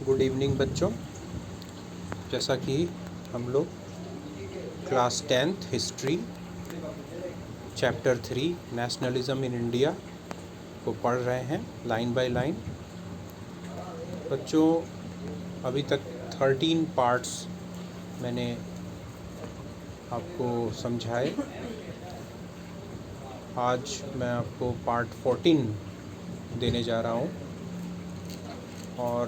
Good evening बच्चों। जैसा कि हम लोग class 10th history chapter 3 nationalism in India को पढ़ रहे हैं लाइन बाय लाइन। बच्चों अभी तक 13 पार्ट्स मैंने आपको समझाए। आज मैं आपको पार्ट 14 देने जा रहा हूँ और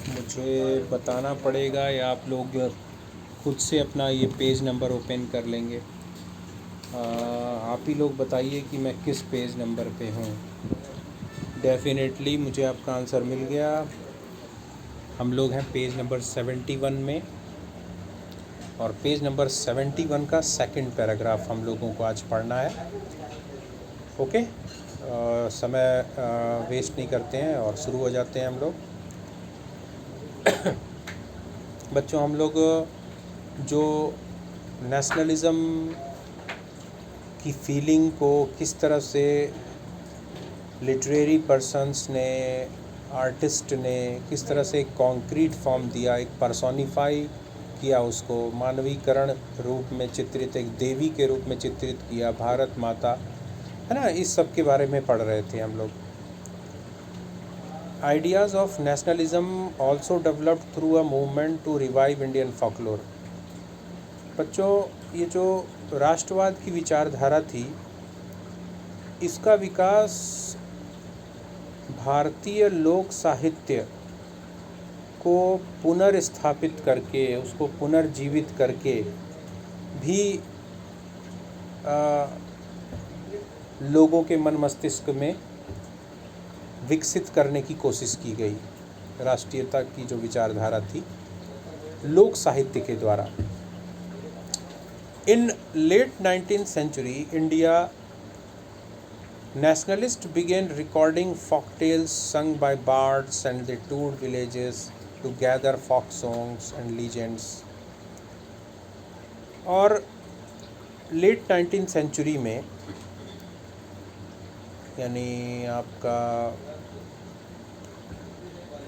मुझे बताना पड़ेगा या आप लोग खुद से अपना ये पेज नंबर ओपन कर लेंगे। आप ही लोग बताइए कि मैं किस पेज नंबर पे हूँ। डेफिनेटली मुझे आपका आंसर मिल गया। हम लोग हैं पेज नंबर 71 में और पेज नंबर 71 का सेकंड पैराग्राफ हम लोगों को आज पढ़ना है। ओके, समय वेस्ट नहीं करते हैं और शुरू हो जाते हैं हम लोग। बच्चों हम लोग जो नेशनलिज़म की फीलिंग को किस तरह से लिटरेरी पर्सन्स ने, आर्टिस्ट ने किस तरह से एक कॉन्क्रीट फॉर्म दिया, एक पर्सोनिफाई किया, उसको मानवीकरण रूप में चित्रित, एक देवी के रूप में चित्रित किया, भारत माता, है ना, इस सब के बारे में पढ़ रहे थे हम लोग। Ideas of nationalism also developed through a movement to revive Indian folklore। बच्चों ये जो राष्ट्रवाद की विचारधारा थी, इसका विकास भारतीय लोक साहित्य को पुनर्स्थापित करके, उसको पुनर्जीवित करके भी लोगों के मन मस्तिष्क में विकसित करने की कोशिश की गई। राष्ट्रीयता की जो विचारधारा थी लोक साहित्य के द्वारा। इन late 19th century India nationalists began recording folk tales sung by bards and they toured villages to gather folk songs and legends। और लेट 19th century में यानी आपका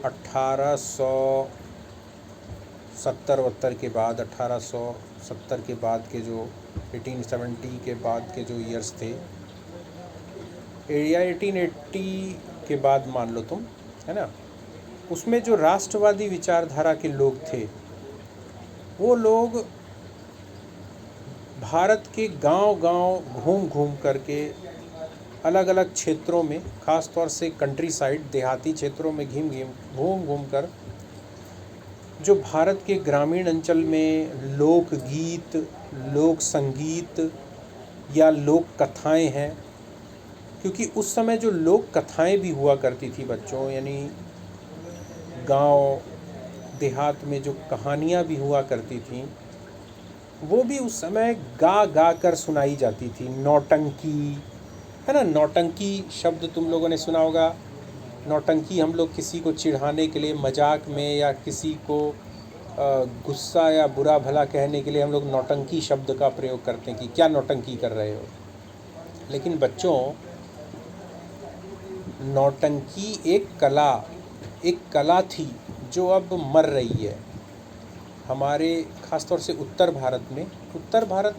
1870 के बाद, 1870 के बाद के जो 1870 के बाद के जो ईयर्स थे, या 1880 के बाद मान लो तुम, है ना, उसमें जो राष्ट्रवादी विचारधारा के लोग थे, वो लोग भारत के गांव-गांव घूम करके अलग अलग क्षेत्रों में, ख़ास तौर से कंट्री साइड, देहाती क्षेत्रों में घूम कर जो भारत के ग्रामीण अंचल में लोकगीत, लोक संगीत या लोक कथाएँ हैं, क्योंकि उस समय जो लोक कथाएँ भी हुआ करती थी बच्चों, यानी गांव देहात में जो कहानियाँ भी हुआ करती थीं, वो भी उस समय गा कर सुनाई जाती थी। नौटंकी, है ना, नौटंकी शब्द तुम लोगों ने सुना होगा। नौटंकी हम लोग किसी को चिढ़ाने के लिए, मजाक में, या किसी को गुस्सा या बुरा भला कहने के लिए हम लोग नौटंकी शब्द का प्रयोग करते हैं कि क्या नौटंकी कर रहे हो। लेकिन बच्चों नौटंकी एक कला थी जो अब मर रही है हमारे, ख़ासतौर से उत्तर भारत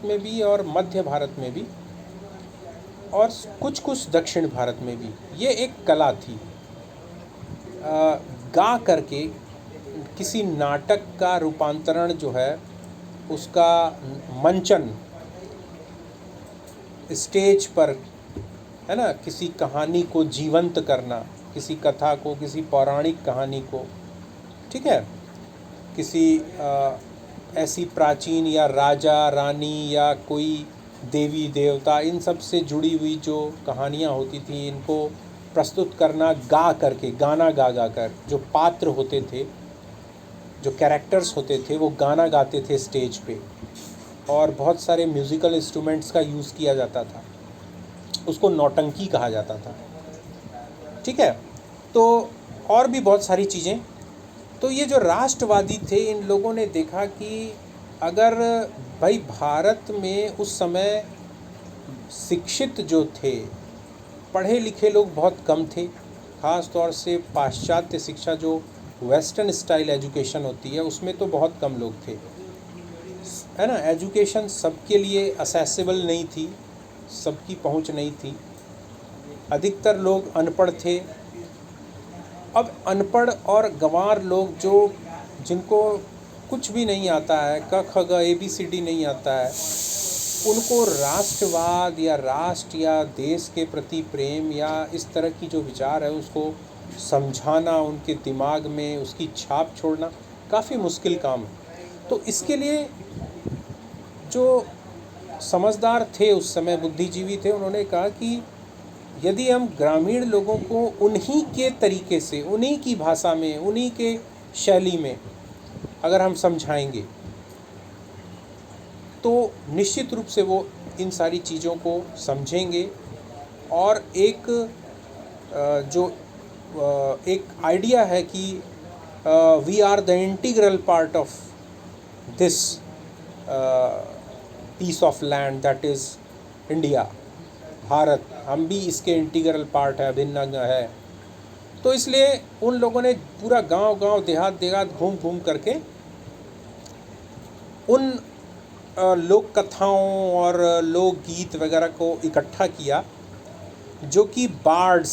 में भी और मध्य भारत में भी और कुछ दक्षिण भारत में भी। ये एक कला थी। गा करके किसी नाटक का रूपांतरण जो है, उसका मंचन स्टेज पर, है ना, किसी कहानी को जीवंत करना, किसी कथा को, किसी पौराणिक कहानी को, ठीक है, किसी ऐसी प्राचीन या राजा रानी या कोई देवी देवता, इन सब से जुड़ी हुई जो कहानियाँ होती थी, इनको प्रस्तुत करना गा करके, गाना गा कर, जो पात्र होते थे, जो कैरेक्टर्स होते थे, वो गाना गाते थे स्टेज पे, और बहुत सारे म्यूज़िकल इंस्ट्रूमेंट्स का यूज़ किया जाता था, उसको नौटंकी कहा जाता था। ठीक है, तो और भी बहुत सारी चीज़ें। तो ये जो राष्ट्रवादी थे, इन लोगों ने देखा कि अगर भाई भारत में उस समय शिक्षित जो थे, पढ़े लिखे लोग बहुत कम थे, ख़ास तौर से पाश्चात्य शिक्षा जो वेस्टर्न स्टाइल एजुकेशन होती है उसमें तो बहुत कम लोग थे, है ना। एजुकेशन सबके लिए असेसिबल नहीं थी, सबकी पहुंच नहीं थी, अधिकतर लोग अनपढ़ थे। अब अनपढ़ और गंवार लोग जिनको कुछ भी नहीं आता है, क ख ग ABCD नहीं आता है, उनको राष्ट्रवाद या राष्ट्र या देश के प्रति प्रेम या इस तरह की जो विचार है उसको समझाना, उनके दिमाग में उसकी छाप छोड़ना काफ़ी मुश्किल काम है। तो इसके लिए जो समझदार थे उस समय, बुद्धिजीवी थे, उन्होंने कहा कि यदि हम ग्रामीण लोगों को उन्हीं के तरीके से, उन्हीं की भाषा में, उन्हीं के शैली में अगर हम समझाएंगे तो निश्चित रूप से वो इन सारी चीज़ों को समझेंगे और एक आइडिया है कि we are the integral part of this piece of land that is India, Bharat, हम भी इसके इंटीग्रल पार्ट है, अभिन्न अंग है। तो इसलिए उन लोगों ने पूरा गांव देहात घूम घूम करके उन लोक कथाओं और लोकगीत वगैरह को इकट्ठा किया जो कि बार्ड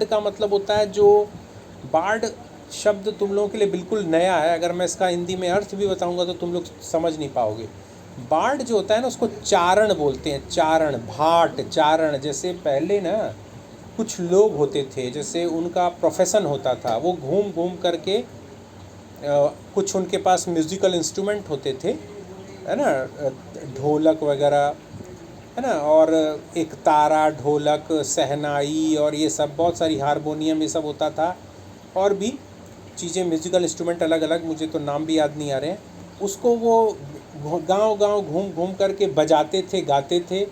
का मतलब होता है, जो बार्ड शब्द तुम लोगों के लिए बिल्कुल नया है, अगर मैं इसका हिंदी में अर्थ भी बताऊंगा तो तुम लोग समझ नहीं पाओगे। बार्ड जो होता है ना उसको चारण बोलते हैं, चारण, भाट, चारण। जैसे पहले ना कुछ लोग होते थे, जैसे उनका प्रोफेशन होता था, वो घूम घूम करके कुछ उनके पास म्यूज़िकल इंस्ट्रूमेंट होते थे, है ना, ढोलक वगैरह, है ना, और एक तारा, ढोलक, सहनाई और ये सब, बहुत सारी हारमोनियम, ये सब होता था, और भी चीज़ें, म्यूज़िकल इंस्ट्रूमेंट अलग अलग, मुझे तो नाम भी याद नहीं आ रहे हैं। उसको वो गांव घूम घूम करके बजाते थे, गाते थे,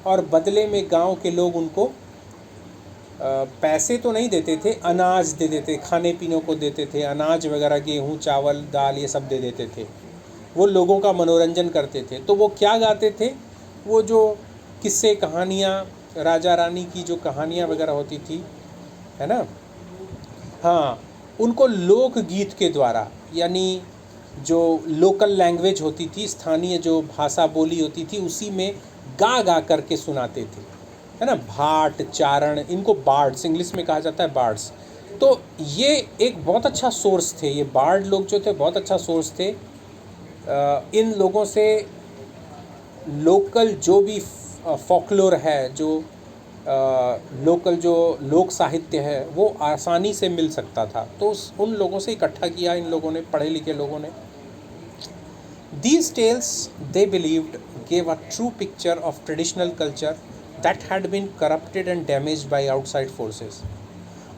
और बदले में गांव के लोग उनको पैसे तो नहीं देते थे, अनाज दे देते, खाने पीने को देते थे, अनाज वगैरह, गेहूँ, चावल, दाल, ये सब दे देते थे। वो लोगों का मनोरंजन करते थे। तो वो क्या गाते थे, वो जो किस्से कहानियाँ, राजा रानी की जो कहानियाँ वगैरह होती थी, है ना, हाँ, उनको लोकगीत के द्वारा, यानी जो लोकल लैंग्वेज होती थी, स्थानीय जो भाषा बोली होती थी, उसी में गा गा करके सुनाते थे, है ना। भाट, चारण, इनको बार्ड्स इंग्लिश में कहा जाता है, बार्ड्स। तो ये एक बहुत अच्छा सोर्स थे, ये बार्ड लोग जो थे बहुत अच्छा सोर्स थे। इन लोगों से लोकल जो भी फॉकलोर है, जो लोकल जो लोक साहित्य है, वो आसानी से मिल सकता था। तो उन लोगों से इकट्ठा किया इन लोगों ने, पढ़े लिखे लोगों ने। These tales, they believed, gave a true picture of traditional culture that had been corrupted and damaged by outside forces.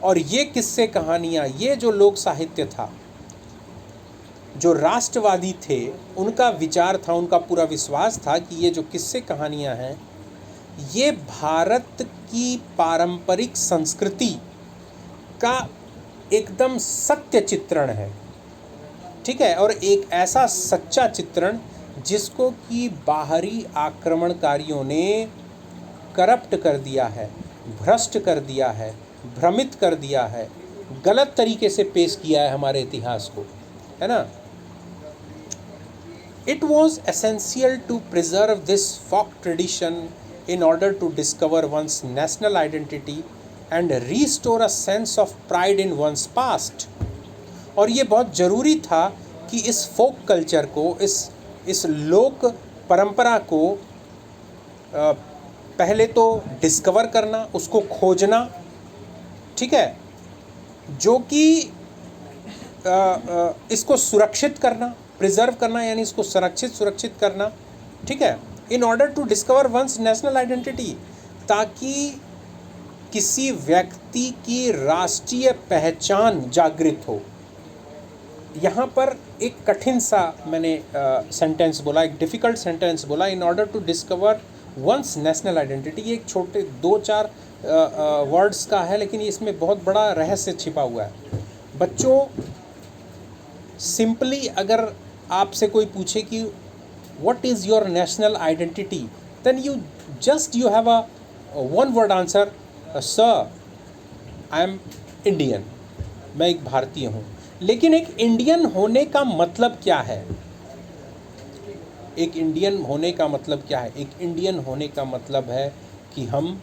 और ये किस्से कहानियाँ, ये जो लोक साहित्य था, जो राष्ट्रवादी थे, उनका विचार था, उनका पूरा विश्वास था कि ये जो किस्से कहानियाँ हैं, ये भारत की पारंपरिक संस्कृति का एकदम सत्य चित्रण है, ठीक है, और एक ऐसा सच्चा चित्रण जिसको कि बाहरी आक्रमणकारियों ने करप्ट कर दिया है, भ्रष्ट कर दिया है, भ्रमित कर दिया है, गलत तरीके से पेश किया है हमारे इतिहास को, है ना। It was essential to preserve this folk tradition in order to discover one's national identity and restore a sense of pride in one's past. और ये बहुत ज़रूरी था कि इस फोक कल्चर को, इस लोक परंपरा को पहले तो डिस्कवर करना, उसको खोजना, ठीक है, जो कि इसको सुरक्षित करना, प्रिजर्व करना, यानी इसको सुरक्षित करना, ठीक है, in order to discover one's national identity, ताकि किसी व्यक्ति की राष्ट्रीय पहचान जागृत हो। यहाँ पर एक कठिन सा मैंने सेंटेंस बोला, एक डिफ़िकल्ट सेंटेंस बोला, in order to discover one's national identity. ये एक छोटे 2-4 वर्ड्स का है, लेकिन इसमें बहुत बड़ा रहस्य छिपा हुआ है। बच्चों, सिंपली अगर आपसे कोई पूछे कि what is your national identity, then you have a one word answer, sir I am Indian, मैं एक भारतीय हूँ। लेकिन एक इंडियन होने का मतलब क्या है? एक इंडियन होने का मतलब क्या है? एक इंडियन होने का मतलब है कि हम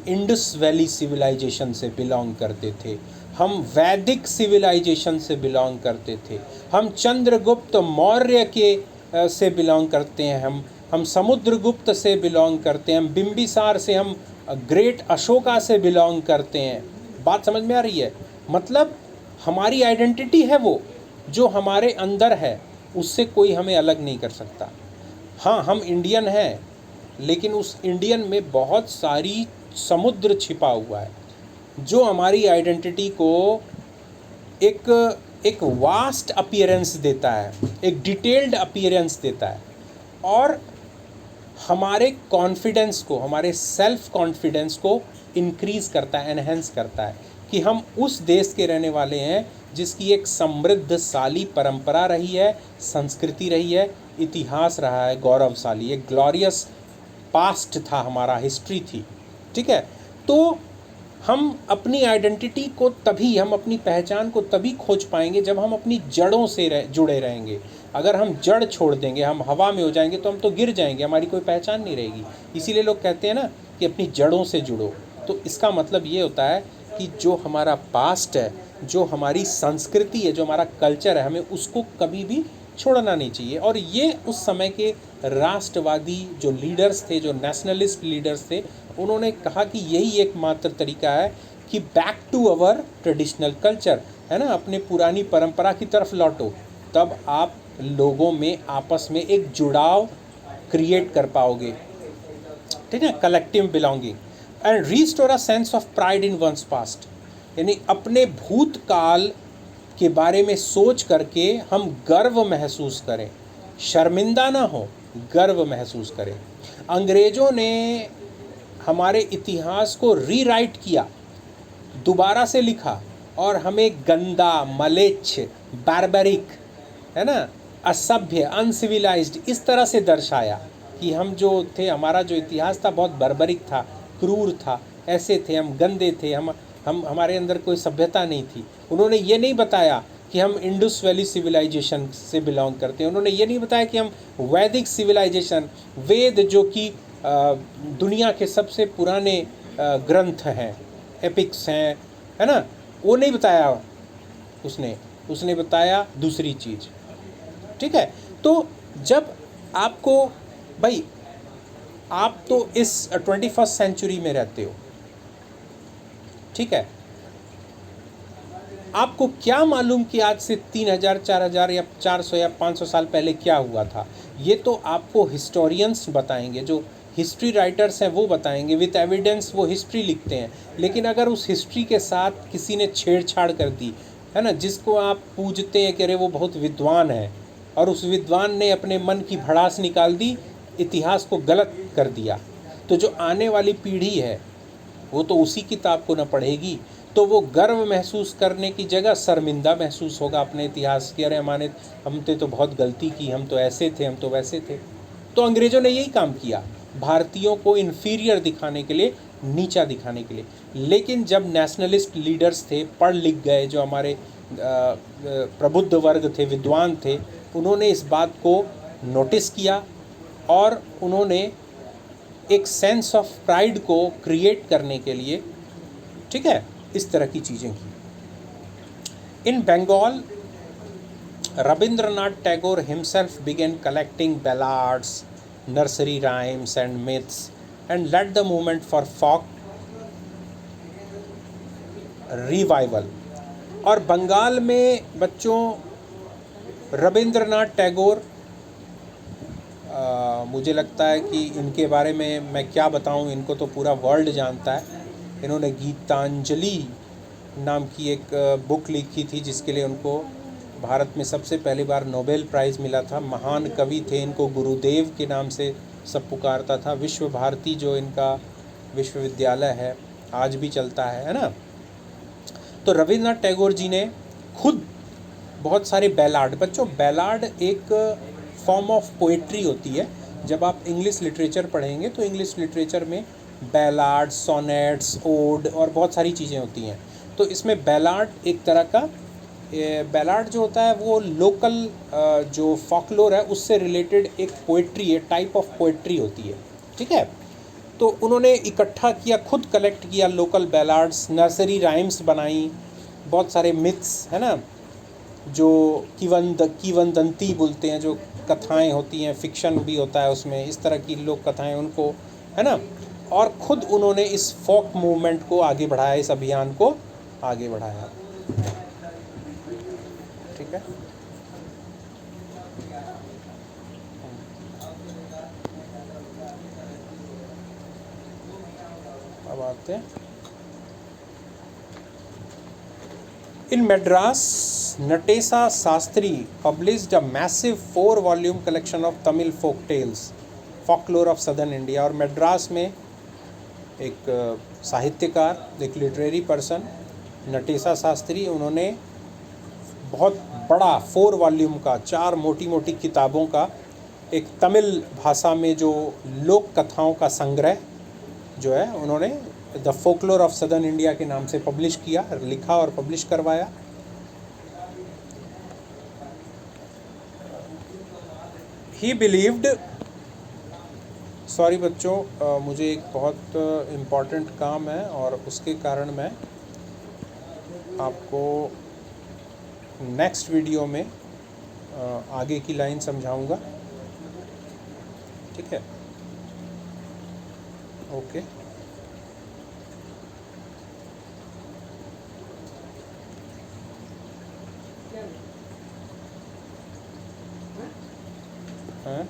इंडस वैली सिविलाइजेशन से बिलोंग करते थे, हम वैदिक सिविलाइजेशन से बिलोंग करते थे, हम चंद्रगुप्त मौर्य के से बिलोंग करते हैं, हम समुद्रगुप्त से बिलोंग करते हैं, हम बिंबिसार से, हम ग्रेट अशोका से बिलोंग करते हैं। बात समझ में आ रही है? मतलब हमारी आइडेंटिटी है वो जो हमारे अंदर है, उससे कोई हमें अलग नहीं कर सकता। हाँ, हम इंडियन हैं, लेकिन उस इंडियन में बहुत सारी समुद्र छिपा हुआ है जो हमारी आइडेंटिटी को एक वास्ट अपीयरेंस देता है, एक डिटेल्ड अपीयरेंस देता है, और हमारे कॉन्फिडेंस को, हमारे सेल्फ कॉन्फिडेंस को इंक्रीज़ करता है, एनहेंस करता है कि हम उस देश के रहने वाले हैं जिसकी एक समृद्धशाली परंपरा रही है, संस्कृति रही है, इतिहास रहा है गौरवशाली, एक ग्लोरियस पास्ट था हमारा, हिस्ट्री थी। ठीक है? तो हम अपनी आइडेंटिटी को तभी, हम अपनी पहचान को तभी खोज पाएंगे जब हम अपनी जड़ों से जुड़े रहेंगे। अगर हम जड़ छोड़ देंगे, हम हवा में हो जाएंगे, तो हम तो गिर जाएंगे, हमारी कोई पहचान नहीं रहेगी। इसीलिए लोग कहते हैं ना कि अपनी जड़ों से जुड़ो। तो इसका मतलब ये होता है कि जो हमारा पास्ट है, जो हमारी संस्कृति है, जो हमारा कल्चर है, हमें उसको कभी भी छोड़ना नहीं चाहिए। और ये उस समय के राष्ट्रवादी जो लीडर्स थे, जो नेशनलिस्ट लीडर्स थे, उन्होंने कहा कि यही एकमात्र तरीका है कि back to our traditional culture, है ना, अपने पुरानी परंपरा की तरफ लौटो, तब आप लोगों में आपस में एक जुड़ाव क्रिएट कर पाओगे। ठीक है? Collective belonging and restore a sense of pride in one's past, यानी अपने भूतकाल के बारे में सोच करके हम गर्व महसूस करें, शर्मिंदा ना हो, गर्व महसूस करें। अंग्रेज़ों ने हमारे इतिहास को रीराइट किया, दोबारा से लिखा, और हमें गंदा, मलेच्छ, बार्बरिक, है ना, असभ्य, अनसिविलाइज्ड इस तरह से दर्शाया कि हम जो थे, हमारा जो इतिहास था बहुत बार्बरिक था, क्रूर था, ऐसे थे, हम गंदे थे, हम हमारे अंदर कोई सभ्यता नहीं थी। उन्होंने ये नहीं बताया कि हम इंडस वैली सिविलाइजेशन से बिलोंग करते हैं, उन्होंने ये नहीं बताया कि हम वैदिक सिविलाइजेशन, वेद जो कि दुनिया के सबसे पुराने ग्रंथ हैं, एपिक्स हैं, है ना, वो नहीं बताया उसने बताया दूसरी चीज़। ठीक है? तो जब आपको, भाई आप तो इस 21st सेंचुरी में रहते हो, ठीक है, आपको क्या मालूम कि आज से 3000, 4000 या 400 या 500 साल पहले क्या हुआ था? ये तो आपको हिस्टोरियंस बताएंगे, जो हिस्ट्री राइटर्स हैं वो बताएंगे, विथ एविडेंस वो हिस्ट्री लिखते हैं। लेकिन अगर उस हिस्ट्री के साथ किसी ने छेड़छाड़ कर दी, है ना, जिसको आप पूजते हैं कि अरे वो बहुत विद्वान है, और उस विद्वान ने अपने मन की भड़ास निकाल दी, इतिहास को गलत कर दिया, तो जो आने वाली पीढ़ी है वो तो उसी किताब को न पढ़ेगी, तो वो गर्व महसूस करने की जगह शर्मिंदा महसूस होगा अपने इतिहास की। अरे हमने तो बहुत गलती की, हम तो ऐसे थे, हम तो वैसे थे। तो अंग्रेज़ों ने यही काम किया, भारतीयों को इन्फीरियर दिखाने के लिए, नीचा दिखाने के लिए। लेकिन जब नेशनलिस्ट लीडर्स थे, पढ़ लिख गए, जो हमारे प्रबुद्ध वर्ग थे, विद्वान थे, उन्होंने इस बात को नोटिस किया और उन्होंने एक सेंस ऑफ प्राइड को क्रिएट करने के लिए, ठीक है, इस तरह की चीज़ें की। In Bengal, Rabindranath Tagore himself began collecting ballads, nursery rhymes and myths and led the movement for folk revival। और बंगाल में बच्चों रविंद्रनाथ टैगोर, मुझे लगता है कि इनके बारे में मैं क्या बताऊं, इनको तो पूरा वर्ल्ड जानता है। इन्होंने गीतांजलि नाम की एक बुक लिखी थी, जिसके लिए उनको भारत में सबसे पहली बार नोबेल प्राइज़ मिला था। महान कवि थे, इनको गुरुदेव के नाम से सब पुकारता था। विश्व भारती जो इनका विश्वविद्यालय है, आज भी चलता है ना। तो रविंद्रनाथ टैगोर जी ने खुद बहुत सारे बैलाड, बच्चों बैलाड एक फॉर्म ऑफ पोएट्री होती है। जब आप इंग्लिश लिटरेचर पढ़ेंगे तो इंग्लिश लिटरेचर में बैलाड, सोनेट्स, ओड और बहुत सारी चीज़ें होती हैं। तो इसमें बैलाड एक तरह का, बैलाड जो होता है वो लोकल जो फॉकलोर है उससे रिलेटेड एक पोइट्री है, टाइप ऑफ पोइट्री होती है, ठीक है। तो उन्होंने इकट्ठा किया, खुद कलेक्ट किया लोकल बैलाड्स, नर्सरी राइम्स बनाई, बहुत सारे मिथ्स है ना, जो किवंदंती बोलते हैं, जो कथाएं होती हैं, फिक्शन भी होता है उसमें, इस तरह की लोक कथाएं उनको, है ना। और ख़ुद उन्होंने इस फोक मूवमेंट को आगे बढ़ाया, इस अभियान को आगे बढ़ाया, ठीक है। अब आते हैं In Madras, Natesa Sastry published a massive 4-volume collection of Tamil folk tales, folklore of southern India। और मद्रास में एक साहित्यकार, एक लिटरेरी पर्सन नटेसा शास्त्री, उन्होंने बहुत बड़ा 4 वॉल्यूम का, 4 मोटी मोटी किताबों का एक तमिल भाषा में जो लोक कथाओं का संग्रह जो है उन्होंने the folklore of southern India के नाम से पब्लिश किया, लिखा और पब्लिश करवाया। ही बिलीव्ड, सॉरी बच्चों, मुझे एक बहुत इम्पॉर्टेंट काम है और उसके कारण मैं आपको नेक्स्ट वीडियो में आगे की लाइन समझाऊंगा, ठीक है। ओके, हाँ।